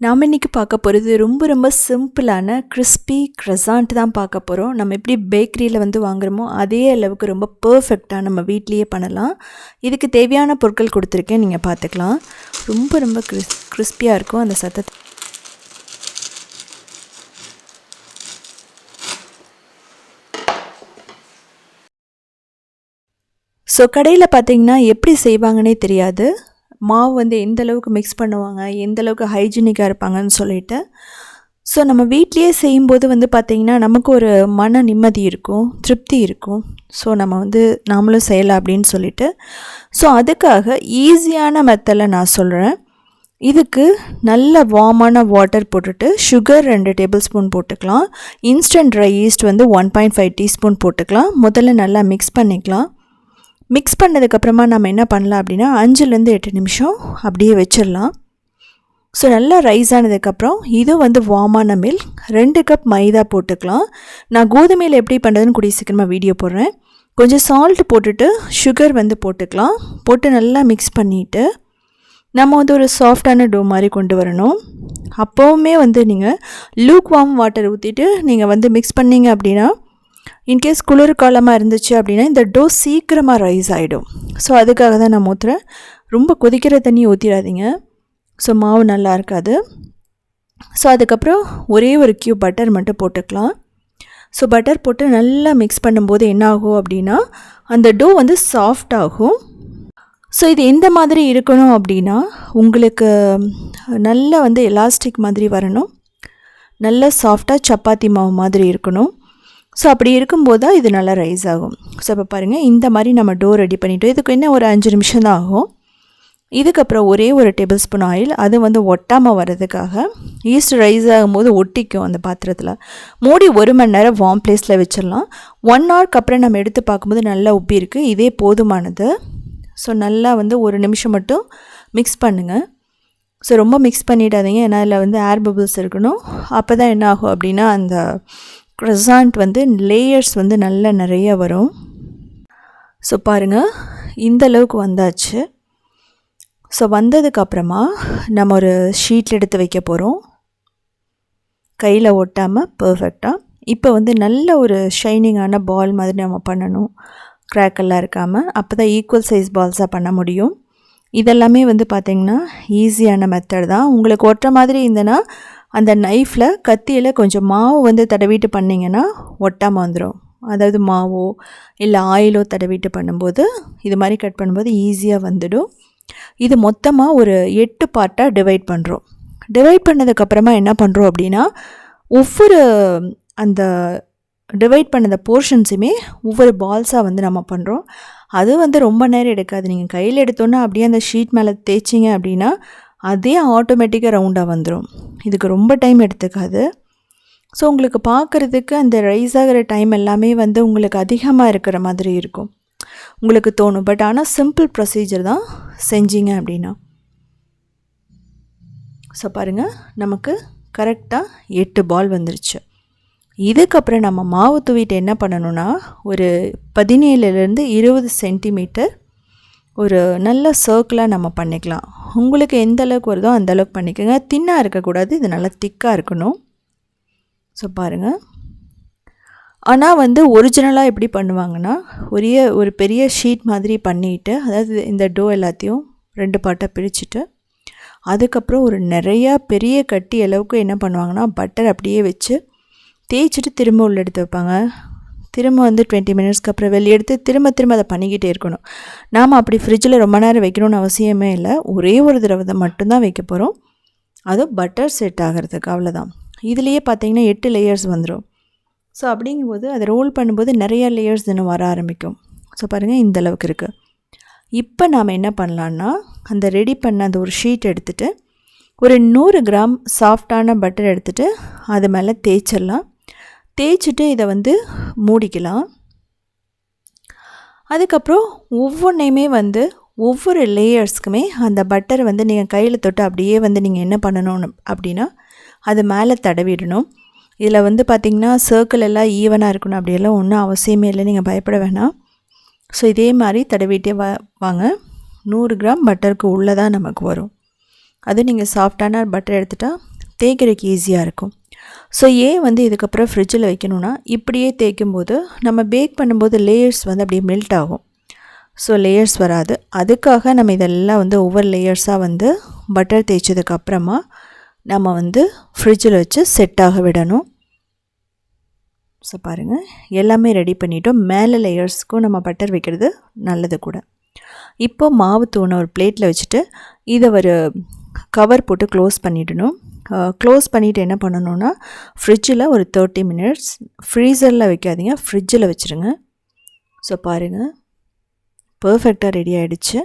நாம் இன்றைக்கி பார்க்க போகிறது ரொம்ப சிம்பிளான கிறிஸ்பி croissant தான் பார்க்க போகிறோம். நம்ம எப்படி பேக்கரியில் வாங்குகிறோமோ அதே அளவுக்கு ரொம்ப பர்ஃபெக்டாக நம்ம வீட்லேயே பண்ணலாம். இதுக்கு தேவையான பொருட்கள் கொடுத்துருக்கேன், நீங்கள் பார்த்துக்கலாம். ரொம்ப கிறிஸ்பியாக இருக்கும் அந்த சத்தத்தை. ஸோ கடையில் பார்த்தீங்கன்னா எப்படி செய்வாங்கன்னே தெரியாது. மாவு எந்த அளவுக்கு மிக்ஸ் பண்ணுவாங்க, எந்த அளவுக்கு ஹைஜீனிக்காக இருப்பாங்கன்னு சொல்லிட்டு. ஸோ நம்ம வீட்லேயே செய்யும்போது பார்த்திங்கன்னா நமக்கு ஒரு மன நிம்மதி இருக்கும், திருப்தி இருக்கும். ஸோ நம்ம நாமளும் செய்யலாம் அப்படின்னு சொல்லிட்டு. ஸோ அதுக்காக ஈஸியான மெத்தடில் நான் சொல்கிறேன். இதுக்கு நல்ல வார்மான வாட்டர் போட்டுட்டு சுகர் 2 டேபிள் ஸ்பூன் போட்டுக்கலாம். இன்ஸ்டன்ட் ட்ரை ஈஸ்ட் 1.5 டீஸ்பூன் போட்டுக்கலாம். முதல்ல நல்லா மிக்ஸ் பண்ணிக்கலாம். மிக்ஸ் பண்ணதுக்கப்புறமா நம்ம என்ன பண்ணலாம் அப்படின்னா 5லேருந்து 8 நிமிஷம் அப்படியே வச்சிடலாம். ஸோ நல்லா ரைஸ் ஆனதுக்கப்புறம் இது வார்மான மில்க் 2 கப் மைதா போட்டுக்கலாம். நான் கோதுமையில் எப்படி பண்ணுறதுன்னு கூடிய சீக்கிரமாக வீடியோ போடுறேன். கொஞ்சம் சால்ட் போட்டுட்டு சுகர் போட்டுக்கலாம். போட்டு நல்லா மிக்ஸ் பண்ணிவிட்டு நம்ம ஒரு சாஃப்டான டோ மாதிரி கொண்டு வரணும். அப்போவுமே நீங்கள் லூக்வார்ம் வாட்டர் ஊற்றிட்டு நீங்கள் மிக்ஸ் பண்ணிங்க அப்படின்னா, இன்கேஸ் குளிர் காலமாக இருந்துச்சு அப்படின்னா இந்த டோ சீக்கிரமாக ரைஸ் ஆகிடும். ஸோ அதுக்காக தான் நான் ஊற்றுறேன். ரொம்ப கொதிக்கிற தண்ணி ஊற்றிடாதீங்க, ஸோ மாவு நல்லா இருக்காது. ஸோ அதுக்கப்புறம் ஒரே ஒரு கியூப் பட்டர் மட்டும் போட்டுக்கலாம். ஸோ பட்டர் போட்டு நல்லா மிக்ஸ் பண்ணும்போது என்ன ஆகும் அப்படின்னா அந்த டோ சாஃப்ட் ஆகும். ஸோ இது எந்த மாதிரி இருக்கணும் அப்படின்னா உங்களுக்கு நல்லா எலாஸ்டிக் மாதிரி வரணும், நல்லா சாஃப்டாக சப்பாத்தி மாவு மாதிரி இருக்கணும். ஸோ அப்படி இருக்கும்போது தான் இது நல்லா ரைஸ் ஆகும். ஸோ இப்போ பாருங்கள், இந்த மாதிரி நம்ம டோ ரெடி பண்ணிவிட்டோம். இதுக்கு என்ன ஒரு 5 நிமிஷம் தான் ஆகும். இதுக்கப்புறம் ஒரே ஒரு டேபிள் ஸ்பூன் ஆயில், அது ஒட்டாமல் வர்றதுக்காக. ஈஸ்ட் ரைஸ் ஆகும்போது ஒட்டிக்கும் அந்த பாத்திரத்தில். மூடி 1 மணி நேரம் வார்ம் பிளேஸில் வச்சிடலாம். 1 ஹவருக்கு அப்புறம் நம்ம எடுத்து பார்க்கும்போது நல்லா உப்பி இருக்குது. இதே போதுமானது. ஸோ நல்லா 1 நிமிஷம் மட்டும் மிக்ஸ் பண்ணுங்கள். ஸோ ரொம்ப மிக்ஸ் பண்ணிடாதீங்க, ஏன்னா அதில் ஏர் பபிள்ஸ் இருக்கணும். அப்போ தான் என்ன ஆகும் அப்படின்னா அந்த croissant லேயர்ஸ் நல்லா நிறைய வரும். ஸோ பாருங்கள், இந்த அளவுக்கு வந்தாச்சு. ஸோ வந்ததுக்கப்புறமா நம்ம ஒரு ஷீட்டில் எடுத்து வைக்க போகிறோம், கையில் ஒட்டாமல் பர்ஃபெக்டாக. இப்போ நல்ல ஒரு ஷைனிங்கான பால் மாதிரி நம்ம பண்ணணும், கிராக்கெல்லாம் இருக்காமல். அப்போ தான் ஈக்குவல் சைஸ் பால்ஸாக பண்ண முடியும். இதெல்லாமே பார்த்திங்கன்னா ஈஸியான மெத்தட் தான். உங்களுக்கு ஒட்டுற மாதிரி இருந்ததுன்னா அந்த நைஃப்பில் கத்தியில் கொஞ்சம் மாவு தடவிட்டு பண்ணிங்கன்னா ஒட்டாமல் வந்துடும். அதாவது மாவோ இல்லை ஆயிலோ தடவிட்டு பண்ணும்போது இது மாதிரி கட் பண்ணும்போது ஈஸியாக வந்துடும். இது மொத்தமாக ஒரு 8 பார்ட்டாக டிவைட் பண்ணுறோம். டிவைட் பண்ணதுக்கப்புறமா என்ன பண்ணுறோம் அப்படின்னா ஒவ்வொரு அந்த டிவைட் பண்ண போர்ஷன்ஸுமே ஒவ்வொரு பால்ஸாக நம்ம பண்ணுறோம். அது ரொம்ப நேரம் எடுக்காது. நீங்கள் கையில் எடுத்தோன்னா அப்படியே அந்த ஷீட் மேலே தேய்ச்சிங்க அப்படின்னா அதே ஆட்டோமேட்டிக்காக ரவுண்டாக வந்துடும். இதுக்கு ரொம்ப டைம் எடுத்துக்காது. ஸோ உங்களுக்கு பார்க்குறதுக்கு அந்த ரைஸ் ஆகிற டைம் எல்லாமே உங்களுக்கு அதிகமாக இருக்கிற மாதிரி இருக்கும், உங்களுக்கு தோணும். பட் ஆனால் சிம்பிள் ப்ரொசீஜர் தான் செஞ்சீங்க அப்படின்னா. ஸோ பாருங்கள், நமக்கு கரெக்டாக 8 பால் வந்துருச்சு. இதுக்கப்புறம் நம்ம மாவு தூவிட்டு என்ன பண்ணணுன்னா ஒரு 17லேருந்து 20 சென்டிமீட்டர் ஒரு நல்ல சர்க்கிளாக நம்ம பண்ணிக்கலாம். உங்களுக்கு எந்த அளவுக்கு வருதோ அந்த அளவுக்கு பண்ணிக்கோங்க. தின்னாக இருக்கக்கூடாது, இது நல்லா திக்காக இருக்கணும். ஸோ பாருங்கள், ஆனால் ஒரிஜினலாக எப்படி பண்ணுவாங்கன்னா ஒரு பெரிய ஷீட் மாதிரி பண்ணிவிட்டு, அதாவது இந்த டோ எல்லாத்தையும் 2 பார்ட்டாக பிரிச்சுட்டு அதுக்கப்புறம் ஒரு நிறையா பெரிய கட்டி அளவுக்கு என்ன பண்ணுவாங்கன்னா பட்டர் அப்படியே வச்சு தேய்ச்சிட்டு திரும்ப உள்ள எடுத்து வைப்பாங்க. திரும்ப 20 மினிட்ஸ்க்கு அப்புறம் வெளியே எடுத்து திரும்ப அதை பண்ணிக்கிட்டே இருக்கணும். நாம் அப்படி ஃப்ரிட்ஜில் ரொம்ப நேரம் வைக்கணும்னு அவசியமே இல்லை. ஒரே ஒரு தடவை மட்டும்தான் வைக்க போகிறோம், அதுவும் பட்டர் செட் ஆகிறதுக்கு, அவ்வளோதான். இதுலேயே பார்த்தீங்கன்னா 8 லேயர்ஸ் வந்துடும். ஸோ அப்படிங்கும்போது அதை ரோல் பண்ணும்போது நிறைய லேயர்ஸ் இன்னும் வர ஆரம்பிக்கும். ஸோ பாருங்கள், இந்த அளவுக்கு இருக்குது. இப்போ நாம் என்ன பண்ணலான்னா அந்த ரெடி பண்ண அந்த ஒரு ஷீட் எடுத்துகிட்டு ஒரு 100 கிராம் சாஃப்டான பட்டர் எடுத்துகிட்டு அது மேலே தேய்ச்சிடலாம். தேய்ச்சிட்டு இதை மூடிக்கலாம். அதுக்கப்புறம் ஒவ்வொன்றையுமே ஒவ்வொரு லேயர்ஸ்க்குமே அந்த பட்டரை நீங்கள் கையில் தொட்டு அப்படியே நீங்கள் என்ன பண்ணணும் அப்படின்னா அது மேலே தடவிடணும். இதில் பார்த்திங்கன்னா சர்க்கிள் எல்லாம் ஈவனாக இருக்கணும் அப்படியெல்லாம் ஒன்றும் அவசியமே இல்லை, நீங்கள் பயப்பட வேணாம். ஸோ இதே மாதிரி தடவிட்டே வாங்க. 100 கிராம் பட்டருக்கு உள்ளே தான் நமக்கு வரும். அது நீங்கள் சாஃப்டான பட்டர் எடுத்துட்டால் தேய்க்கிறதுக்கு ஈஸியாக இருக்கும். ஸோ ஏன் வந்து இதுக்கப்புறம் ஃப்ரிட்ஜில் வைக்கணும்னா, இப்படியே தேய்க்கும்போது நம்ம பேக் பண்ணும்போது லேயர்ஸ் வந்து அப்படியே மெல்ட் ஆகும். ஸோ லேயர்ஸ் வராது. அதுக்காக நம்ம இதெல்லாம் வந்து ஒவ்வொரு லேயர்ஸாக வந்து பட்டர் தேய்ச்சதுக்கப்புறமா நம்ம வந்து ஃப்ரிட்ஜில் வச்சு செட் ஆக விடணும். ஸோ பாருங்கள், எல்லாமே ரெடி பண்ணிட்டோம். மேலே லேயர்ஸ்க்கும் நம்ம பட்டர் வைக்கிறது நல்லது கூட. இப்போ மாவு தூணை ஒரு பிளேட்டில் வச்சுட்டு இதை ஒரு கவர் போட்டு க்ளோஸ் பண்ணிடணும். க்ளோஸ் பண்ணிவிட்டு என்ன பண்ணணுன்னா, ஃப்ரிட்ஜில் ஒரு 30 minutes, ஃப்ரீசரில் வைக்காதீங்க, ஃப்ரிட்ஜில் வச்சுருங்க. ஸோ பாருங்கள், பர்ஃபெக்டாக ரெடி ஆகிடுச்சு.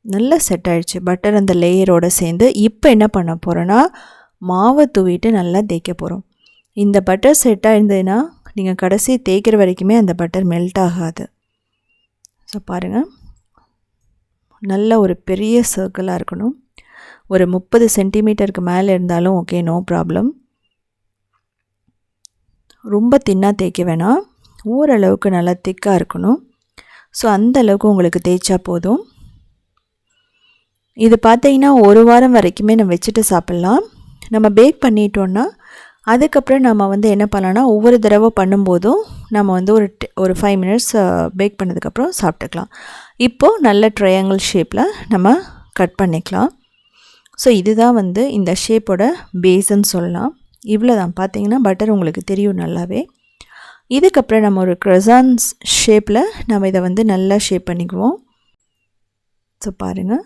நல்லா செட் ஆகிடுச்சு பட்டர் அந்த லேயரோடு சேர்ந்து. இப்போ என்ன பண்ண போகிறோன்னா, மாவை தூவிட்டு நல்லா தேய்க்க போகிறோம். இந்த பட்டர் செட்டாக இருந்ததுன்னா நீங்கள் கடைசி தேய்க்கிற வரைக்குமே அந்த பட்டர் மெல்ட் ஆகாது. ஸோ பாருங்கள், நல்ல ஒரு பெரிய சர்க்கிளாக இருக்கணும். ஒரு 30 சென்டிமீட்டருக்கு மேலே இருந்தாலும் ஓகே, நோ ப்ராப்ளம். ரொம்ப தின்னாக தேய்க்க வேணாம், ஓரளவுக்கு நல்லா திக்காக இருக்கணும். ஸோ அந்த அளவுக்கு உங்களுக்கு தேய்ச்சா போதும். இது பார்த்தீங்கன்னா ஒரு வாரம் வரைக்குமே நம்ம வச்சுட்டு சாப்பிட்லாம். நம்ம பேக் பண்ணிட்டோன்னா அதுக்கப்புறம் நம்ம வந்து என்ன பண்ணலான்னா, ஒவ்வொரு தடவை பண்ணும்போதும் நம்ம வந்து ஒரு 5 minutes பேக் பண்ணதுக்கப்புறம் சாப்பிட்டுக்கலாம். இப்போது நல்ல ட்ரையாங்கிள் ஷேப்பில் நம்ம கட் பண்ணிக்கலாம். ஸோ இதுதான் வந்து இந்த ஷேப்போட பேஸ்ன்னு சொல்லலாம். இவ்வளோ தான். பார்த்தீங்கன்னா பட்டர் உங்களுக்கு தெரியும் நல்லாவே. இதுக்கப்புறம் நம்ம ஒரு croissants ஷேப்பில் நம்ம இதை வந்து நல்லா ஷேப் பண்ணிக்குவோம். ஸோ பாருங்கள்,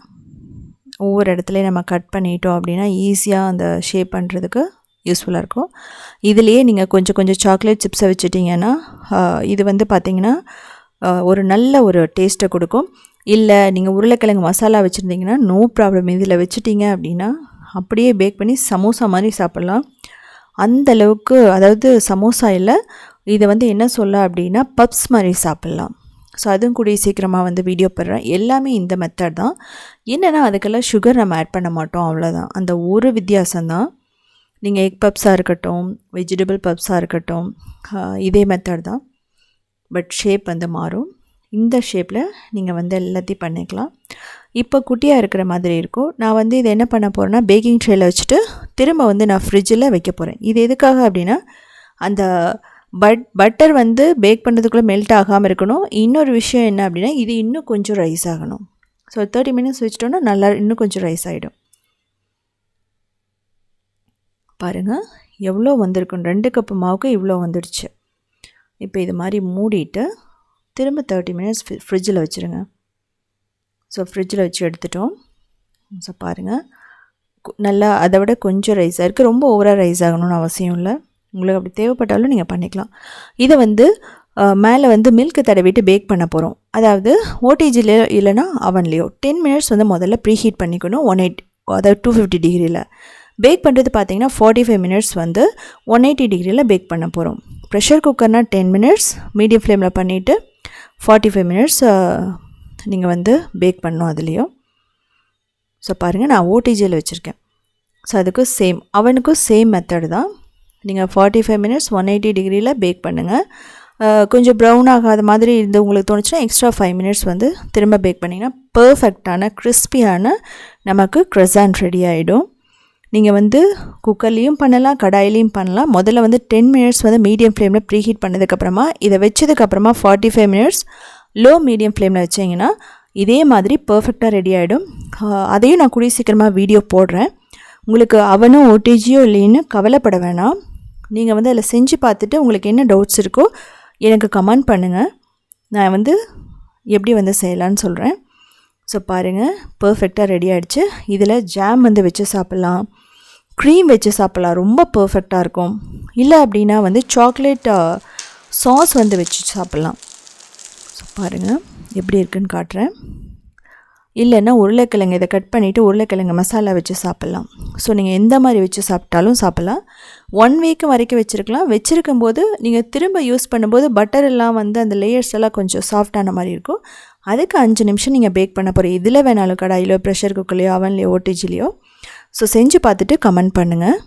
ஒவ்வொரு இடத்துலையும் நம்ம கட் பண்ணிட்டோம் அப்படின்னா ஈஸியாக அந்த ஷேப் பண்ணுறதுக்கு யூஸ்ஃபுல்லாக இருக்கும். இதுலேயே நீங்கள் கொஞ்சம் கொஞ்சம் சாக்லேட் சிப்ஸை வச்சுட்டிங்கன்னா இது வந்து பார்த்திங்கன்னா ஒரு நல்ல ஒரு டேஸ்ட்டை கொடுக்கும். இல்லை நீங்கள் உருளைக்கிழங்கு மசாலா வச்சுருந்தீங்கன்னா நோ ப்ராப்ளம், இதில் வச்சுட்டிங்க அப்படின்னா அப்படியே பேக் பண்ணி சமோசா மாதிரி சாப்பிட்லாம். அந்தளவுக்கு, அதாவது சமோசா இல்லை, இதை வந்து என்ன சொல்ல அப்படின்னா பப்ஸ் மாதிரி சாப்பிட்லாம். ஸோ அதுவும் கூடிய சீக்கிரமாக வந்து வீடியோ போடுறேன். எல்லாமே இந்த மெத்தட் தான். என்னென்னா அதுக்கெல்லாம் சுகர் நம்ம ஆட் பண்ண மாட்டோம், அவ்வளோதான். அந்த ஒரு வித்தியாசம்தான். நீங்கள் எக் பப்ஸாக இருக்கட்டும், வெஜிடபிள் பப்ஸாக இருக்கட்டும், இதே மெத்தட் தான். பட் ஷேப் வந்து மாறும். இந்த ஷேப்பில் நீங்கள் வந்து எல்லாத்தையும் பண்ணிக்கலாம். இப்போ குட்டியாக இருக்கிற மாதிரி இருக்கும். நான் வந்து இதை என்ன பண்ண போகிறேன்னா, பேக்கிங் ட்ரேயில் வச்சுட்டு திரும்ப வந்து நான் ஃப்ரிட்ஜில் வைக்க போகிறேன். இது எதுக்காக அப்படின்னா, அந்த பட்டர் வந்து பேக் பண்ணுறதுக்குள்ளே மெல்ட் ஆகாமல் இருக்கணும். இன்னொரு விஷயம் என்ன அப்படின்னா, இது இன்னும் கொஞ்சம் ரைஸ் ஆகணும். ஸோ 30 minutes வச்சிட்டோன்னா நல்லா இன்னும் கொஞ்சம் ரைஸ் ஆகிடும். பாருங்கள் எவ்வளோ வந்திருக்கும், 2 கப்பு மாவுக்கு இவ்வளோ வந்துடுச்சு. இப்போ இது மாதிரி மூடிட்டு திரும்ப 30 minutes ஃப்ரிட்ஜில் வச்சுருங்க. ஸோ ஃப்ரிட்ஜில் வச்சு எடுத்துட்டோம். ஸோ பாருங்கள், நல்லா அதை விட கொஞ்சம் ரைஸ் ஆகிருக்கு. ரொம்ப ஓவராக ரைஸ் ஆகணும்னு அவசியம் இல்லை. உங்களுக்கு அப்படி தேவைப்பட்டாலும் நீங்கள் பண்ணிக்கலாம். இதை வந்து மேலே வந்து மில்க் தடவிட்டு பேக் பண்ண போகிறோம். அதாவது ஓடிஜியில் இல்லைனா அவன்லேயோ 10 minutes வந்து முதல்ல ப்ரீஹீட் பண்ணிக்கணும். 180, அதாவது 250 டிகிரியில். பேக் பண்ணுறது பார்த்திங்கன்னா 45 minutes வந்து 180 டிகிரியில் பேக் பண்ண போகிறோம். ப்ரெஷர் குக்கர்னால் 10 minutes, மீடியம் ஃப்ளேமில் பண்ணிவிட்டு 45 minutes நீங்கள் வந்து பேக் பண்ணணும் அதுலேயும். ஸோ பாருங்கள், நான் ஓடிஜியில் வச்சுருக்கேன். ஸோ அதுக்கும் சேம், அவனுக்கும் சேம் மெத்தடு தான். நீங்கள் 45 minutes 180 டிகிரியில் பேக் பண்ணுங்கள். கொஞ்சம் ப்ரௌன் ஆகாத மாதிரி இருந்து உங்களுக்கு தோணுச்சுன்னா எக்ஸ்ட்ரா 5 minutes வந்து திரும்ப பேக் பண்ணிங்கன்னா பர்ஃபெக்டான கிறிஸ்பியான நமக்கு croissant ரெடி ஆகிடும். நீங்கள் வந்து குக்கர்லேயும் பண்ணலாம், கடாயிலையும் பண்ணலாம். முதல்ல வந்து 10 minutes வந்து மீடியம் ஃப்ளேமில் ப்ரீஹீட் பண்ணதுக்கப்புறமா இதை வச்சதுக்கப்புறமா 45 minutes லோ மீடியம் ஃப்ளேமில் வச்சிங்கன்னா இதே மாதிரி பர்ஃபெக்டாக ரெடி ஆகிடும். அதையும் நான் கூடிய சீக்கிரமாக வீடியோ போடுறேன். உங்களுக்கு அவனும் ஓடிஜியோ இல்லைன்னு கவலைப்பட வேணாம். நீங்கள் வந்து அதில் செஞ்சு பார்த்துட்டு உங்களுக்கு என்ன டவுட்ஸ் இருக்கோ எனக்கு கமெண்ட் பண்ணுங்கள். நான் வந்து எப்படி வந்து செய்யலான்னு சொல்கிறேன். ஸோ பாருங்கள், பர்ஃபெக்டாக ரெடி ஆகிடுச்சு. இதில் ஜாம் வந்து வச்சு சாப்பிட்லாம், க்ரீம் வச்சு சாப்பிட்லாம், ரொம்ப பர்ஃபெக்டாக இருக்கும். இல்லை அப்படின்னா வந்து சாக்லேட் சாஸ் வந்து வச்சு சாப்பிட்லாம். ஸோ பாருங்கள் எப்படி இருக்குன்னு காட்டுறேன். இல்லைன்னா உருளைக்கிழங்கு இதை கட் பண்ணிவிட்டு உருளைக்கிழங்கு மசாலா வச்சு சாப்பிட்லாம். ஸோ நீங்கள் எந்த மாதிரி வச்சு சாப்பிட்டாலும் சாப்பிட்லாம். 1 week வரைக்கும் வச்சுருக்கலாம். வச்சுருக்கும் போது நீங்கள் திரும்ப யூஸ் பண்ணும்போது பட்டர் எல்லாம் வந்து அந்த லேயர்ஸ் எல்லாம் கொஞ்சம் சாஃப்டான மாதிரி இருக்கும். அதுக்கு 5 நிமிஷம் நீங்கள் பேக் பண்ண போகிறீங்க. இதில் வேணாலும் கடாயிலோ, ப்ரெஷர் குக்கர்லையோ, அவன்லையோ, ஓடிஜிலையோ. ஸோ செஞ்சு பார்த்துட்டு கமெண்ட் பண்ணுங்கள்.